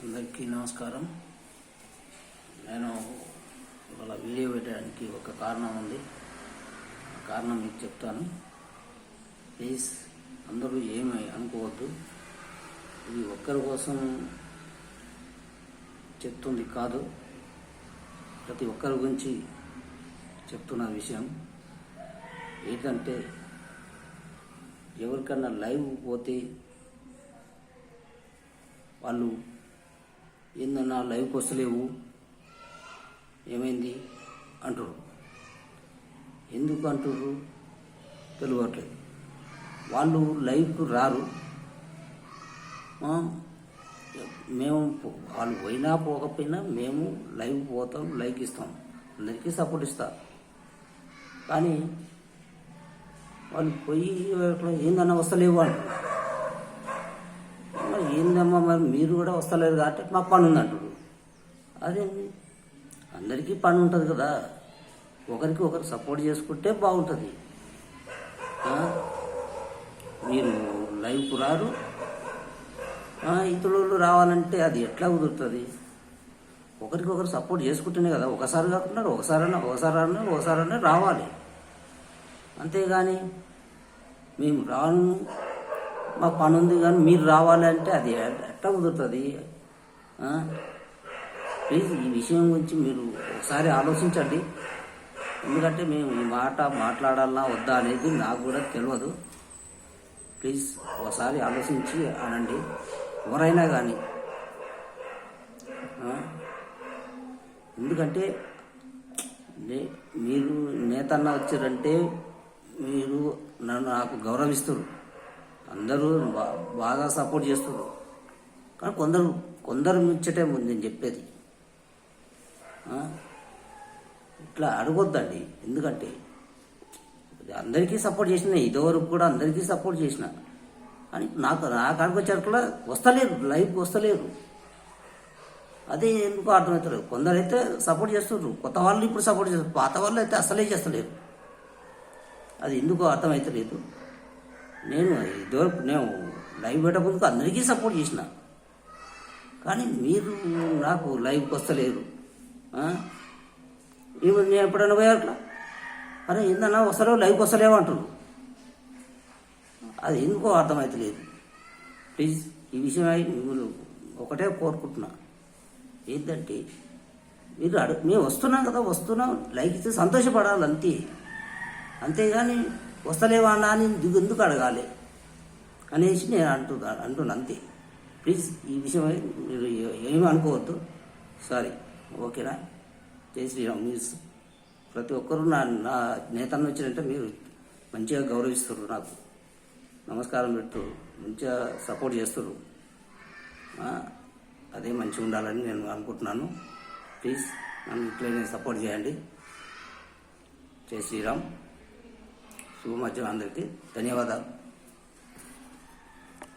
అందరికీ నమస్కారం. నేను ఇవాళ వీడియో పెట్టడానికి ఒక కారణం ఉంది. ఆ కారణం మీకు చెప్తాను. ప్లీజ్ అందరూ ఏమీ అనుకోవద్దు. ఇది ఒక్కరి కోసం చెప్తుంది కాదు, ప్రతి ఒక్కరి గురించి చెప్తున్న విషయం ఏంటంటే, ఎవరికన్నా లైవ్ పోతే వాళ్ళు ఏందన్నా లైవ్కి వస్తలేవు, ఏమైంది అంటారు. ఎందుకు అంటారు తెలియట్లేదు. వాళ్ళు లైవ్కు రారు. మేము వాళ్ళు పోయినా పోకపోయినా మేము లైవ్ పోతాం, లైక్ ఇస్తాం, అందరికీ సపోర్ట్ ఇస్తాం. కానీ వాళ్ళు పోయి ఏందన్నా వస్తలేవు అంటారు. ఏందమ్మా మరి మీరు కూడా వస్తలేదు కాబట్టి మాకు పని ఉంది అంటారు. అదేంటి, అందరికీ పని ఉంటుంది కదా, ఒకరికి ఒకరు సపోర్ట్ చేసుకుంటే బాగుంటుంది. మీరు లైవ్కు రారు, ఇతరులు రావాలంటే అది ఎట్లా కుదురుతుంది? ఒకరికొకరు సపోర్ట్ చేసుకుంటేనే కదా, ఒకసారి కాకుండా ఒకసారన్నా రావాలి. అంతేగాని మేము రాను, మాకు పని ఉంది కానీ మీరు రావాలంటే అది ఎట్లా కుదురుతుంది? ప్లీజ్ ఈ విషయం గురించి మీరు ఒకసారి ఆలోచించండి. ఎందుకంటే మేము ఈ మాట మాట్లాడాలా వద్దా అనేది నాకు కూడా తెలియదు. ప్లీజ్ ఒకసారి ఆలోచించి అనండి, ఎవరైనా కానీ. ఎందుకంటే మీరు నేతన్నా వచ్చారంటే మీరు నాకు గౌరవిస్తారు, అందరూ బాగా సపోర్ట్ చేస్తున్నారు. కానీ కొందరు ముచ్చటే ముందు నేను చెప్పేది, ఇట్లా అడగొద్దండి. ఎందుకంటే అందరికీ సపోర్ట్ చేసిన, ఇదివరకు కూడా అందరికీ సపోర్ట్ చేసిన, కానీ నా కాడికి వచ్చేసరికి వస్తలేరు, లైవ్కి వస్తలేరు. అదే ఎందుకు అర్థమవుతలేదు. కొందరైతే సపోర్ట్ చేస్తున్నారు, కొత్త వాళ్ళు ఇప్పుడు సపోర్ట్ చేస్తారు, పాత వాళ్ళు అయితే అసలే చేస్తలేరు. అది ఎందుకు అర్థమవుతలేదు. నేను లైవ్ పెట్టకముందుకు అందరికీ సపోర్ట్ చేసిన, కానీ మీరు నాకు లైవ్కి వస్తలేరు. నేను ఎప్పుడైనా పోయా అట్లా, అరే ఏందన్నా వస్తలేవు, లైవ్కి వస్తలేవు అంటారు. అది ఎందుకో అర్థమవుతలేదు. ప్లీజ్ ఈ విషయం మీరు ఒకటే కోరుకుంటున్నా, ఏంటంటే మేము వస్తున్నాం కదా, వస్తున్నాం, లైక్ ఇస్తే సంతోషపడాలి అంతే. అంతేగాని వస్తలేవా అన్నా అని ఎందుకు అడగాలి అనేసి నేను అంటున్నా అంతే. ప్లీజ్ ఈ విషయం మీరు ఏమీ అనుకోవద్దు. సారీ, ఓకేనా? జై శ్రీరామ్. మీరు ప్రతి ఒక్కరూ నా నేతను వచ్చినంటే మీరు మంచిగా గౌరవిస్తారు, నాకు నమస్కారం పెడుతూ మంచిగా సపోర్ట్ చేస్తారు. అదే మంచిగా ఉండాలని నేను అనుకుంటున్నాను. ప్లీజ్ నన్ను ఇట్లనే సపోర్ట్ చేయండి. జై శ్రీరామ్. శుభమధ్యం అందరికీ ధన్యవాదాలు.